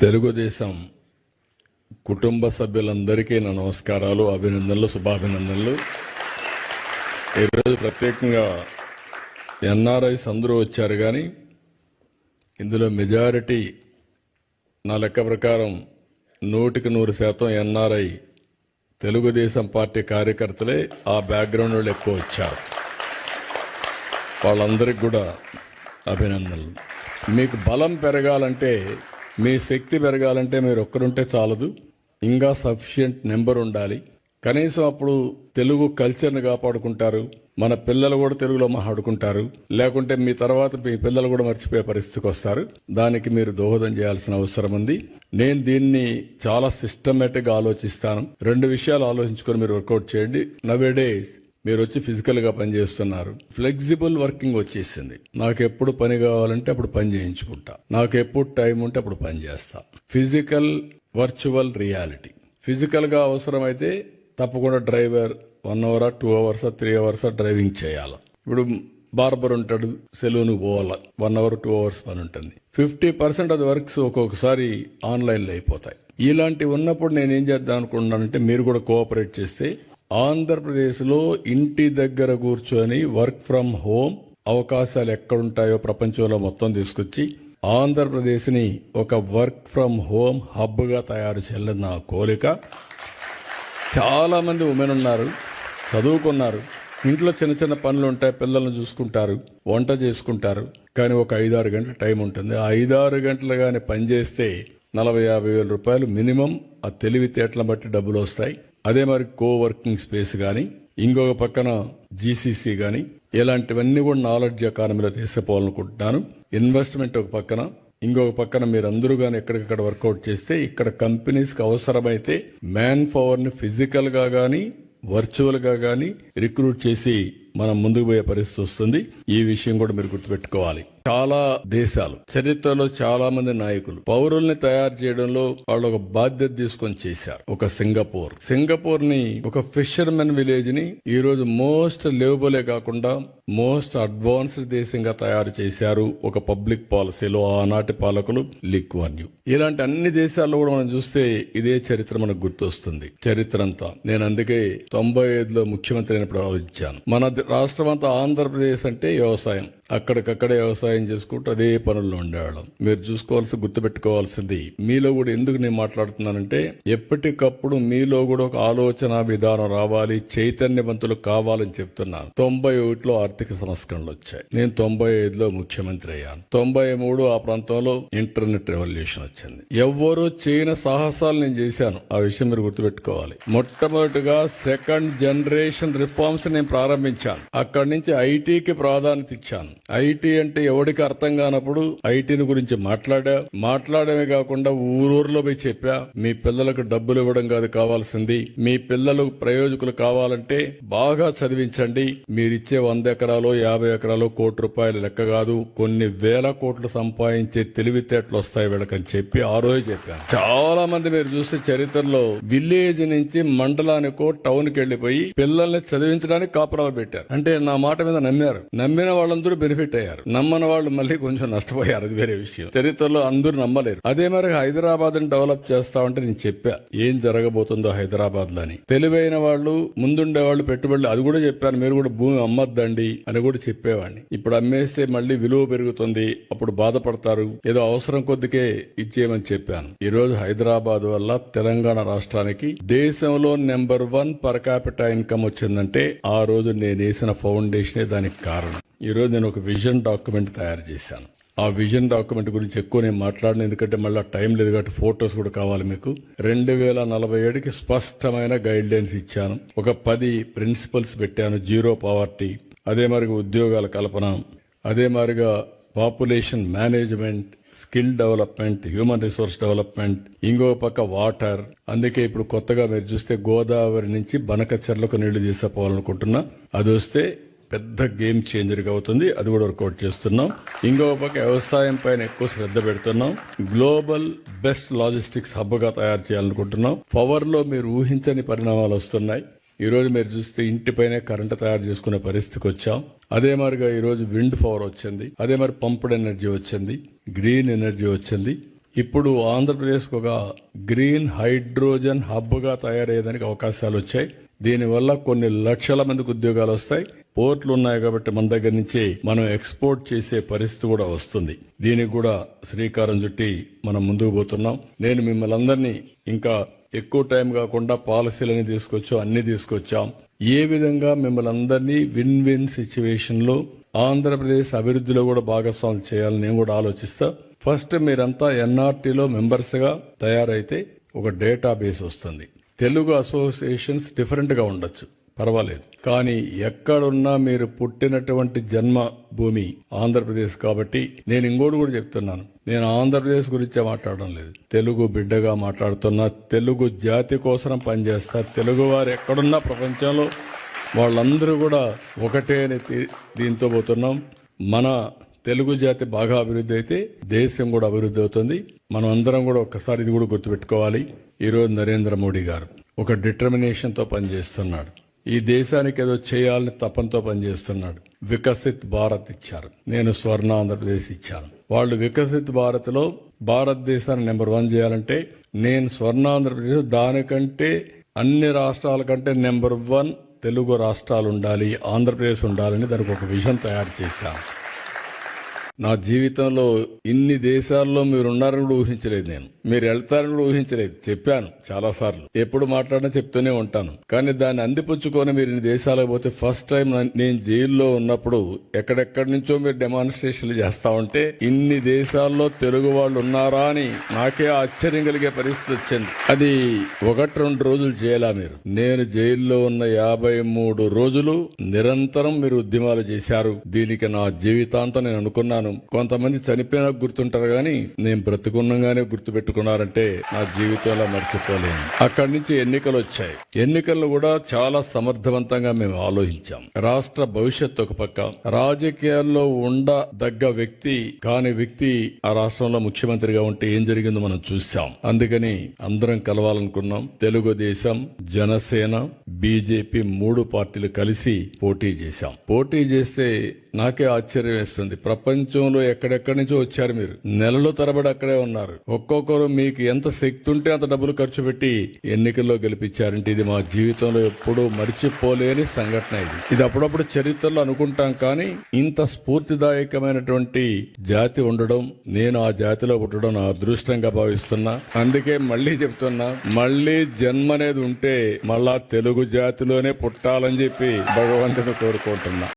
తెలుగుదేశం కుటుంబ సభ్యులందరికీ నా నమస్కారాలు, అభినందనలు, శుభాభినందనలు. ఈరోజు ప్రత్యేకంగా ఎన్ఆర్ఐస్ అందరూ వచ్చారు, కానీ ఇందులో మెజారిటీ నా లెక్క ప్రకారం 100% ఎన్ఆర్ఐ తెలుగుదేశం పార్టీ కార్యకర్తలే. ఆ బ్యాక్గ్రౌండ్ వాళ్ళు ఎక్కువ వచ్చారు. వాళ్ళందరికీ కూడా అభినందనలు. మీకు బలం పెరగాలంటే, మీ శక్తి పెరగాలంటే మీరు ఒక్కరుంటే చాలదు, ఇంకా సఫిషియెంట్ నెంబర్ ఉండాలి. కనీసం అప్పుడు తెలుగు కల్చర్ని కాపాడుకుంటారు, మన పిల్లలు కూడా తెలుగులో మాట్లాడుకుంటారు. లేకుంటే మీ తర్వాత మీ పిల్లలు కూడా మర్చిపోయే పరిస్థితికి వస్తారు. దానికి మీరు దోహదం చేయాల్సిన అవసరం ఉంది. నేను దీన్ని చాలా సిస్టమేటిక్గా ఆలోచిస్తాను. 2 విషయాలు ఆలోచించుకొని మీరు వర్కౌట్ చేయండి. నవేడేస్ మీరు వచ్చి ఫిజికల్గా పనిచేస్తున్నారు, ఫ్లెక్సిబుల్ వర్కింగ్ వచ్చేసింది. నాకు ఎప్పుడు పని కావాలంటే అప్పుడు పని చేయించుకుంటా, నాకు ఎప్పుడు టైం ఉంటే అప్పుడు పని చేస్తా. Physical virtual reality. ఫిజికల్గా అవసరమైతే తప్పకుండా driver 1 hour 2 hours 3 hours driving చేయాలి. ఇప్పుడు బార్బర్ ఉంటాడు, సెలూన్కి పోవాలి, 1 hour 2 hours పని ఉంటుంది. 50% ఆఫ్ ది వర్క్స్ ఒక్కొక్కసారి ఆన్లైన్లో అయిపోతాయి. ఇలాంటివి ఉన్నప్పుడు నేను ఏం చేద్దాం అనుకుంటున్నానంటే, మీరు కూడా కోఆపరేట్ చేస్తే ఆంధ్రప్రదేశ్లో ఇంటి దగ్గర కూర్చొని వర్క్ ఫ్రమ్ హోమ్ అవకాశాలు ఎక్కడుంటాయో ప్రపంచంలో మొత్తం తీసుకొచ్చి ఆంధ్రప్రదేశ్ని ఒక వర్క్ ఫ్రమ్ హోమ్ హబ్గా తయారు చేయాలని నా కోరిక. చాలామంది ఉమెన్ ఉన్నారు, చదువుకున్నారు, ఇంట్లో చిన్న చిన్న పనులు ఉంటాయి, పిల్లల్ని చూసుకుంటారు, వంట చేసుకుంటారు, కానీ ఒక 5-6 గంటల టైం ఉంటుంది. ఆ 5-6 గంటలు కానీ పనిచేస్తే 40,000-50,000 రూపాయలు మినిమం ఆ తెలివితేటలను బట్టి డబ్బులు వస్తాయి. అదే మరి కోవర్కింగ్ స్పేస్ కానీ, ఇంకొక పక్కన జీసీసీ కానీ, ఇలాంటివన్నీ కూడా నాలెడ్జ్ ఎకానమీలో తీసుకుపోవాలనుకుంటున్నాను. ఇన్వెస్ట్మెంట్ ఒక పక్కన, ఇంకొక పక్కన మీరు అందరూ కానీ ఎక్కడికక్కడ వర్కౌట్ చేస్తే ఇక్కడ కంపెనీస్కి అవసరమైతే మ్యాన్ పవర్ని ఫిజికల్గా కానీ వర్చువల్గా కానీ రిక్రూట్ చేసి మనం ముందుకు పోయే పరిస్థితి వస్తుంది. ఈ విషయం కూడా మీరు గుర్తుపెట్టుకోవాలి. చాలా దేశాలు చరిత్రలో చాలా మంది నాయకులు పౌరుల్ని తయారు చేయడంలో వాళ్ళు ఒక బాధ్యత తీసుకొని చేశారు. ఒక సింగపూర్ ని ఒక ఫిషర్మెన్ విలేజ్ ని ఈ రోజు మోస్ట్ లివబులే కాకుండా మోస్ట్ అడ్వాన్స్డ్ దేశంగా తయారు చేశారు. ఒక పబ్లిక్ పాలసీలో ఆనాటి పాలకులు లీ కువాన్ యూ. ఇలాంటి అన్ని దేశాల్లో కూడా మనం చూస్తే ఇదే చరిత్ర మనకు గుర్తొస్తుంది. చరిత్ర అంతా నేను అందుకే 95లో ముఖ్యమంత్రి అయినప్పుడు ఆలోచించాను. మన రాష్ట్రం అంతా ఆంధ్రప్రదేశ్ అంటే వ్యవసాయం, అక్కడికక్కడే వ్యవసాయం చేసుకుంటూ అదే పనుల్లో ఉండేవాళ్ళం. మీరు గుర్తుపెట్టుకోవాల్సింది, మీలో కూడా ఎందుకు నేను మాట్లాడుతున్నానంటే, ఎప్పటికప్పుడు మీలో కూడా ఒక ఆలోచన విధానం రావాలి, చైతన్యవంతులు కావాలని చెప్తున్నాను. 91లో ఆర్థిక సంస్కరణలు వచ్చాయి. నేను 95లో ముఖ్యమంత్రి అయ్యాను. 93 ఆ ప్రాంతంలో ఇంటర్నెట్ రెవల్యూషన్ వచ్చింది. ఎవ్వరూ చేయని సాహసాలు నేను చేశాను. ఆ విషయం మీరు గుర్తుపెట్టుకోవాలి. మొట్టమొదటిగా 2nd జనరేషన్ రిఫార్మ్స్ నేను ప్రారంభించాను. అక్కడి నుంచి ఐటీకి ప్రాధాన్యత ఇచ్చాను. ఐటీ అంటే ఎవరికి అర్థం కానప్పుడు ఐటీని గురించి మాట్లాడమే కాకుండా ఊరూరులో పోయి చెప్పా, మీ పిల్లలకు డబ్బులు ఇవ్వడం కాదు కావాల్సింది, మీ పిల్లలు ప్రయోజకులు కావాలంటే బాగా చదివించండి. మీరిచ్చే 100 ఎకరాలు 50 ఎకరాలు ₹1,00,00,000 లెక్క కాదు, కొన్ని వేల కోట్లు సంపాదించే తెలివితేటలు వస్తాయి వీళ్ళకని చెప్పి ఆ రోజు చెప్పాను. చాలా మంది మీరు చూస్తే చరిత్రలో విలేజ్ నుంచి మండలానికో టౌన్కి వెళ్లిపోయి పిల్లల్ని చదివించడానికి కాపురాలు పెట్టారు. అంటే నా మాట మీద నమ్మిన వాళ్ళందరూ బెనిఫిట్ అయ్యారు, నమ్మని వాళ్ళు మళ్ళీ కొంచెం నష్టపోయారు. అది వేరే విషయం. చరిత్రలో అందరూ నమ్మలేరు. అదే మరి హైదరాబాద్ ని డెవలప్ చేస్తామంటే నేను చెప్పా ఏం జరగబోతుందో హైదరాబాద్ లో అని. తెలివైన వాళ్ళు, ముందుండే వాళ్ళు, పెట్టుబడులు, అది కూడా చెప్పాను. మీరు కూడా భూమి అమ్మద్దండి అని కూడా చెప్పేవాడిని. ఇప్పుడు అమ్మేస్తే మళ్ళీ విలువ పెరుగుతుంది, అప్పుడు బాధపడతారు, ఏదో అవసరం కొద్దికే ఇచ్చేయమని చెప్పాను. ఈ రోజు హైదరాబాద్ వల్ల తెలంగాణ రాష్ట్రానికి దేశంలో నెంబర్ 1 పర్ క్యాపిటా ఇన్కమ్ వచ్చిందంటే ఆ రోజు నేను వేసిన ఫౌండేషనే దానికి కారణం. ఈ రోజు నేను ఒక విజన్ డాక్యుమెంట్ తయారు చేశాను. ఆ విజన్ డాక్యుమెంట్ గురించి ఎక్కువ నేను మాట్లాడను, ఎందుకంటే మళ్ళీ టైం లేదు కాబట్టి ఫోటోస్ కూడా కావాలి మీకు. 2047కి స్పష్టమైన గైడ్ లైన్స్ ఇచ్చాను. ఒక 10 ప్రిన్సిపల్స్ పెట్టాను. 0 పావర్టీ, అదే మరిగా ఉద్యోగాల కల్పన, అదే మరిగా population management, skill development, human resource development, ఇంకో పక్క వాటర్. అందుకే ఇప్పుడు కొత్తగా మీరు చూస్తే గోదావరి నుంచి బనకచెర్లకు నీళ్లు తీసుకుపోవాలనుకుంటున్నా. అది వస్తే పెద్ద గేమ్ చేంజర్గా అవుతుంది. అది కూడా వర్కౌట్ చేస్తున్నాం. ఇంకో పక్క వ్యవసాయం పైన ఎక్కువ శ్రద్ధ పెడుతున్నాం. గ్లోబల్ బెస్ట్ లాజిస్టిక్స్ హబ్గా తయారు చేయాలనుకుంటున్నాం. పవర్ లో మీరు ఊహించని పరిణామాలు వస్తున్నాయి. ఈ రోజు మీరు చూస్తే ఇంటిపైనే కరెంటు తయారు చేసుకునే పరిస్థితికి వచ్చాం. అదే మరిగా ఈరోజు విండ్ పవర్ వచ్చింది, అదే మరి పంప్డ్ ఎనర్జీ వచ్చింది, గ్రీన్ ఎనర్జీ వచ్చింది. ఇప్పుడు ఆంధ్రప్రదేశ్కు ఒక గ్రీన్ హైడ్రోజన్ హబ్గా తయారయ్యేదానికి అవకాశాలు వచ్చాయి. దీనివల్ల కొన్ని లక్షల మందికి ఉద్యోగాలు వస్తాయి. పోర్ట్లు ఉన్నాయి కాబట్టి మన దగ్గర నుంచి మనం ఎక్స్పోర్ట్ చేసే పరిస్థితి కూడా వస్తుంది. దీనికి కూడా శ్రీకారం చుట్టి మనం ముందుకు పోతున్నాం. నేను మిమ్మల్ని అందరినీ ఇంకా ఎక్కువ టైం కాకుండా పాలసీలని అన్ని తీసుకొచ్చాం. ఏ విధంగా మిమ్మల్ని అందరినీ విన్ విన్ సిచ్యువేషన్ లో ఆంధ్రప్రదేశ్ అభివృద్ధిలో కూడా భాగస్వాములు చేయాలని నేను కూడా ఆలోచిస్తా. ఫస్ట్ మీరంతా ఎన్ఆర్టీలో మెంబర్స్ గా తయారైతే ఒక డేటా బేస్ వస్తుంది. తెలుగు అసోసియేషన్స్ డిఫరెంట్ గా ఉండొచ్చు, పర్వాలేదు. కానీ ఎక్కడున్నా మీరు పుట్టినటువంటి జన్మ భూమి ఆంధ్రప్రదేశ్ కాబట్టి నేను ఇంకోటి కూడా చెప్తున్నాను. నేను ఆంధ్రప్రదేశ్ గురించే మాట్లాడడం లేదు, తెలుగు బిడ్డగా మాట్లాడుతున్నా. తెలుగు జాతి కోసం పనిచేస్తా. తెలుగు వారు ఎక్కడున్నా ప్రపంచంలో వాళ్ళందరూ కూడా ఒకటే అని దీంతో పోతున్నాం. మన తెలుగు జాతి బాగా అభివృద్ధి అయితే దేశం కూడా అభివృద్ధి అవుతుంది. మనం అందరం కూడా ఒక్కసారి ఇది కూడా గుర్తుపెట్టుకోవాలి. ఈరోజు నరేంద్ర మోడీ గారు ఒక డిటర్మినేషన్తో పనిచేస్తున్నాడు. ఈ దేశానికి ఏదో చేయాలని తపంతో పనిచేస్తున్నాడు. వికసిత్ భారత్ ఇచ్చారు, నేను స్వర్ణ ఆంధ్రప్రదేశ్ ఇచ్చాను. వాళ్ళు వికసిత్ భారత్లో భారతదేశాన్ని నెంబర్ 1 చేయాలంటే నేను స్వర్ణ ఆంధ్రప్రదేశ్ దానికంటే అన్ని రాష్ట్రాల కంటే నెంబర్ 1 తెలుగు రాష్ట్రాలు ఉండాలి, ఆంధ్రప్రదేశ్ ఉండాలని దానికి ఒక విజన్ తయారు చేశాను. నా జీవితంలో ఇన్ని దేశాల్లో మీరు ఉన్నారని కూడా ఊహించలేదు. నేను మీరు వెళ్తారని కూడా ఊహించలేదు. చెప్పాను చాలాసార్లు, ఎప్పుడు మాట్లాడినా చెప్తూనే ఉంటాను. కానీ దాన్ని అందిపుచ్చుకొని మీరు ఇన్ని దేశాలకు పోతే ఫస్ట్ టైం నేను జైల్లో ఉన్నప్పుడు ఎక్కడెక్కడి నుంచో మీరు డెమాన్స్ట్రేషన్లు చేస్తా ఉంటే ఇన్ని దేశాల్లో తెలుగు వాళ్ళు ఉన్నారా అని నాకే ఆశ్చర్యం కలిగే పరిస్థితి వచ్చింది. అది 1-2 రోజులు చేయాలా మీరు? నేను జైల్లో ఉన్న 53 రోజులు నిరంతరం మీరు ఉద్యమాలు చేశారు. దీనికి నా జీవితాంతం నేను అనుకున్నాను. కొంతమంది చనిపోయినా గుర్తుంటారు కానీ నేను బ్రతుకున్నగానే గుర్తుపెట్టుకున్నారంటే నా జీవితంలో మర్చిపోలేను. అక్కడి నుంచి ఎన్నికలు వచ్చాయి. ఎన్నికల్లో కూడా చాలా సమర్థవంతంగా మేము ఆలోచించాం. రాష్ట్ర భవిష్యత్తు ఒక పక్క, రాజకీయాల్లో ఉండదగ్గ వ్యక్తి కాని వ్యక్తి ఆ రాష్ట్రంలో ముఖ్యమంత్రిగా ఉంటే ఏం జరిగిందో మనం చూసాం. అందుకని అందరం కలవాలనుకున్నాం. తెలుగుదేశం, జనసేన, బీజేపీ 3 పార్టీలు కలిసి పోటీ చేశాం. పోటీ చేస్తే నాకే ఆశ్చర్యం వేస్తుంది. ప్రపంచంలో ఎక్కడెక్కడి నుంచో వచ్చారు. మీరు నెలల తరబడి అక్కడే ఉన్నారు. ఒక్కొక్కరు మీకు ఎంత శక్తి ఉంటే అంత డబ్బులు ఖర్చు పెట్టి ఎన్నికల్లో గెలిపించారంటే ఇది మా జీవితంలో ఎప్పుడూ మర్చిపోలేని సంఘటన. ఇది అప్పుడప్పుడు చరిత్రలో అనుకుంటాం కానీ ఇంత స్ఫూర్తిదాయకమైనటువంటి జాతి ఉండడం, నేను ఆ జాతిలో పుట్టడం నా అదృష్టంగా భావిస్తున్నా. అందుకే మళ్ళీ చెప్తున్నా, మళ్ళీ జన్మ అనేది ఉంటే మళ్ళా తెలుగు జాతిలోనే పుట్టాలని చెప్పి భగవంతుని కోరుకుంటున్నా.